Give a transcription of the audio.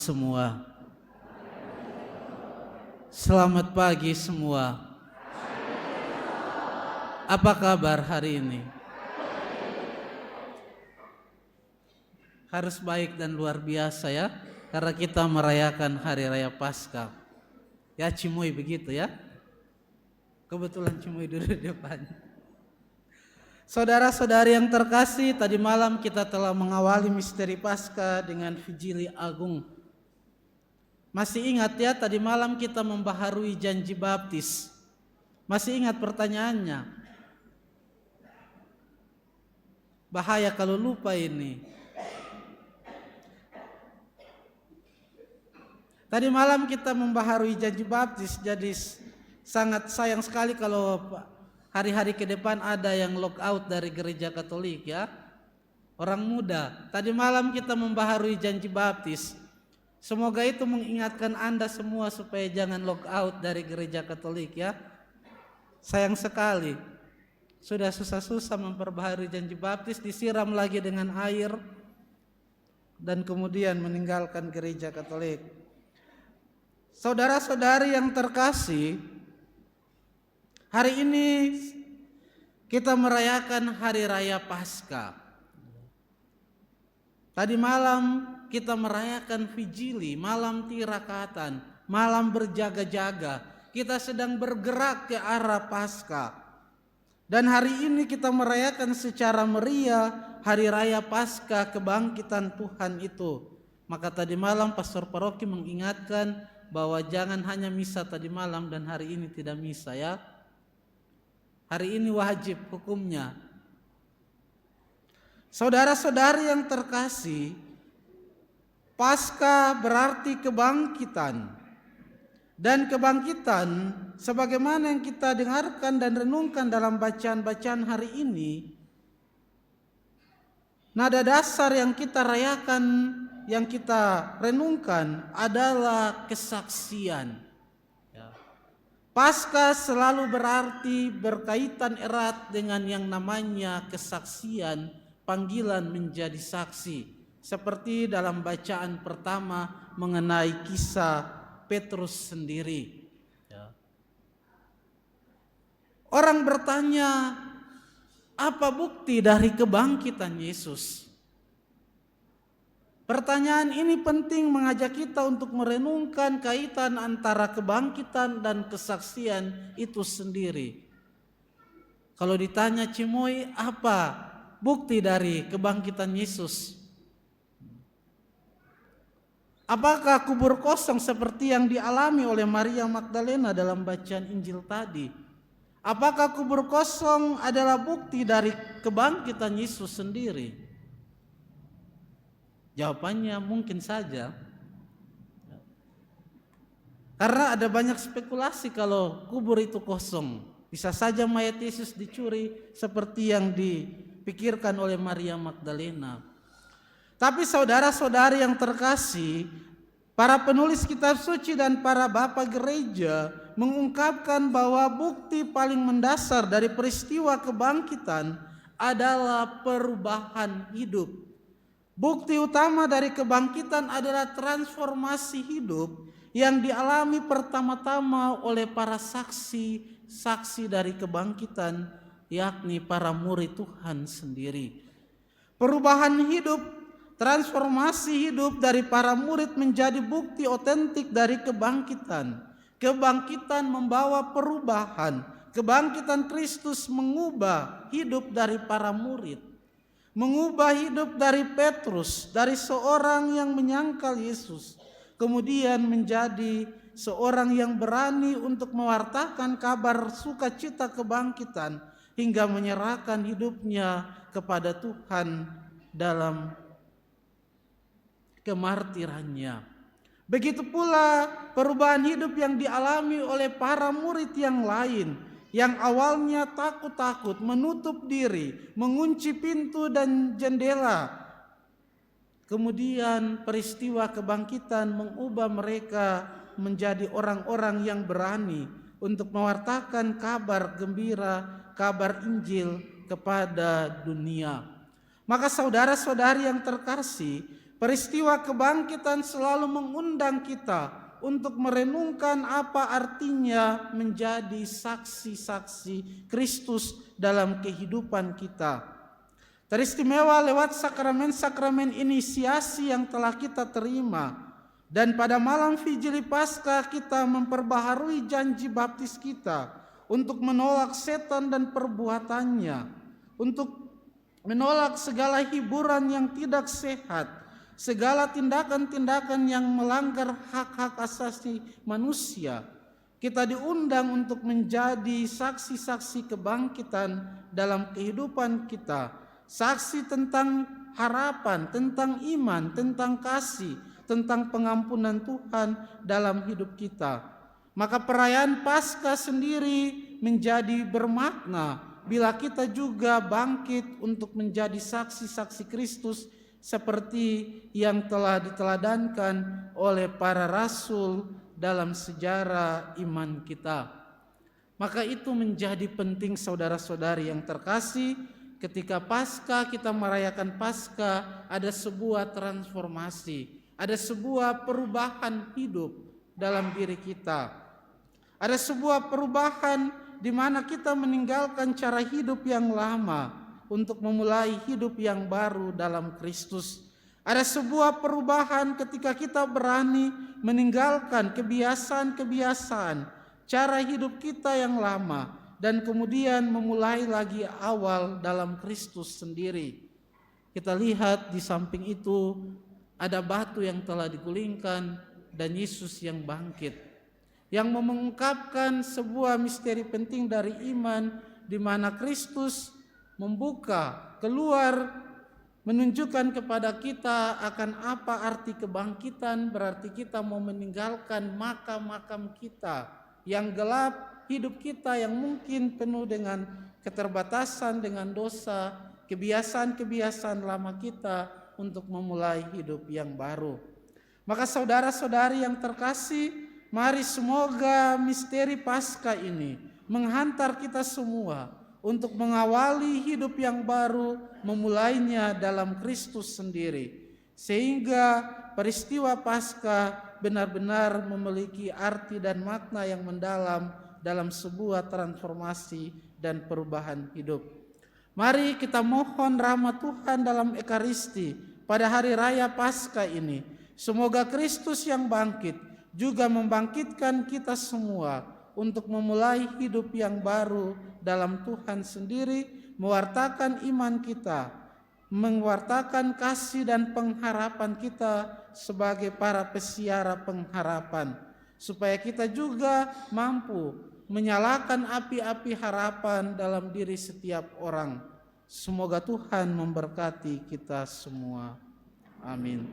Semua. Selamat pagi semua. Apa kabar hari ini? Harus baik dan luar biasa ya, karena kita merayakan Hari Raya Paskah. Ya Cimoy begitu ya. Kebetulan Cimoy duduk di depan. Saudara-saudari yang terkasih, tadi malam kita telah mengawali misteri Paskah dengan Vigili Agung. Masih ingat ya, tadi malam kita membaharui janji baptis. Masih ingat pertanyaannya? Bahaya kalau lupa ini. Tadi malam kita membaharui janji baptis, jadi sangat sayang sekali kalau hari-hari ke depan ada yang lockout dari gereja Katolik ya. Orang muda, tadi malam kita membaharui janji baptis. Semoga itu mengingatkan Anda semua supaya jangan lockout dari gereja Katolik ya. Sayang sekali, sudah susah-susah memperbaharui janji baptis, disiram lagi dengan air, dan kemudian meninggalkan gereja Katolik. Saudara-saudari yang terkasih, hari ini kita merayakan Hari Raya Paskah. Tadi malam kita merayakan Vigili, malam tirakatan, malam berjaga-jaga. Kita sedang bergerak ke arah Paskah. Dan hari ini kita merayakan secara meriah Hari Raya Paskah kebangkitan Tuhan itu. Maka tadi malam pastor paroki mengingatkan bahwa jangan hanya misa tadi malam dan hari ini tidak misa ya. Hari ini wajib hukumnya. Saudara-saudari yang terkasih, Paskah berarti kebangkitan. Dan kebangkitan sebagaimana yang kita dengarkan dan renungkan dalam bacaan-bacaan hari ini, nada dasar yang kita rayakan, yang kita renungkan adalah kesaksian. Paskah selalu berarti berkaitan erat dengan yang namanya kesaksian, panggilan menjadi saksi. Seperti dalam bacaan pertama mengenai kisah Petrus sendiri. Orang bertanya, apa bukti dari kebangkitan Yesus? Pertanyaan ini penting mengajak kita untuk merenungkan kaitan antara kebangkitan dan kesaksian itu sendiri. Kalau ditanya Cimoy, apa bukti dari kebangkitan Yesus? Apakah kubur kosong seperti yang dialami oleh Maria Magdalena dalam bacaan Injil tadi? Apakah kubur kosong adalah bukti dari kebangkitan Yesus sendiri? Jawabannya mungkin saja. Karena ada banyak spekulasi kalau kubur itu kosong. Bisa saja mayat Yesus dicuri seperti yang dipikirkan oleh Maria Magdalena. Tapi saudara-saudari yang terkasih, para penulis kitab suci dan para bapak gereja mengungkapkan bahwa bukti paling mendasar dari peristiwa kebangkitan adalah perubahan hidup. Bukti utama dari kebangkitan adalah transformasi hidup yang dialami pertama-tama oleh para saksi dari kebangkitan, yakni para murid Tuhan sendiri. Perubahan hidup, transformasi hidup dari para murid menjadi bukti otentik dari kebangkitan. Kebangkitan membawa perubahan. Kebangkitan Kristus mengubah hidup dari para murid. Mengubah hidup dari Petrus, dari seorang yang menyangkal Yesus. Kemudian menjadi seorang yang berani untuk mewartakan kabar sukacita kebangkitan. Hingga menyerahkan hidupnya kepada Tuhan dalam kemartirannya. Begitu pula perubahan hidup yang dialami oleh para murid yang lain, yang awalnya takut-takut, menutup diri, mengunci pintu dan jendela. Kemudian peristiwa kebangkitan mengubah mereka menjadi orang-orang yang berani untuk mewartakan kabar gembira, kabar Injil kepada dunia. Maka saudara-saudari yang terkasih, Peristiwa kebangkitan selalu mengundang kita untuk merenungkan apa artinya menjadi saksi-saksi Kristus dalam kehidupan kita. Teristimewa lewat sakramen-sakramen inisiasi yang telah kita terima. Dan pada malam Vigili Paskah kita memperbaharui janji baptis kita untuk menolak setan dan perbuatannya, untuk menolak segala hiburan yang tidak sehat, segala tindakan-tindakan yang melanggar hak-hak asasi manusia. Kita diundang untuk menjadi saksi-saksi kebangkitan dalam kehidupan kita, saksi tentang harapan, tentang iman, tentang kasih, tentang pengampunan Tuhan dalam hidup kita. Maka perayaan Paskah sendiri menjadi bermakna bila kita juga bangkit untuk menjadi saksi-saksi Kristus seperti yang telah diteladankan oleh para rasul dalam sejarah iman kita. Maka itu menjadi penting saudara-saudari yang terkasih, ketika Paskah kita merayakan Paskah, ada sebuah transformasi, ada sebuah perubahan hidup dalam diri kita. Ada sebuah perubahan di mana kita meninggalkan cara hidup yang lama untuk memulai hidup yang baru dalam Kristus. Ada sebuah perubahan ketika kita berani meninggalkan kebiasaan-kebiasaan cara hidup kita yang lama dan kemudian memulai lagi awal dalam Kristus sendiri. Kita lihat di samping itu ada batu yang telah digulingkan dan Yesus yang bangkit, yang mengungkapkan sebuah misteri penting dari iman di mana Kristus membuka keluar, menunjukkan kepada kita akan apa arti kebangkitan. Berarti kita mau meninggalkan makam-makam kita yang gelap, hidup kita yang mungkin penuh dengan keterbatasan, dengan dosa, kebiasaan-kebiasaan lama kita, untuk memulai hidup yang baru. Maka saudara-saudari yang terkasih, mari semoga misteri Paskah ini menghantar kita semua untuk mengawali hidup yang baru, memulainya dalam Kristus sendiri, sehingga peristiwa Paskah benar-benar memiliki arti dan makna yang mendalam dalam sebuah transformasi dan perubahan hidup. Mari kita mohon rahmat Tuhan dalam Ekaristi pada hari raya Paskah ini. Semoga Kristus yang bangkit juga membangkitkan kita semua untuk memulai hidup yang baru dalam Tuhan sendiri, mewartakan iman kita, mewartakan kasih dan pengharapan kita sebagai para pesiara pengharapan, supaya kita juga mampu menyalakan api-api harapan dalam diri setiap orang. Semoga Tuhan memberkati kita semua. Amin.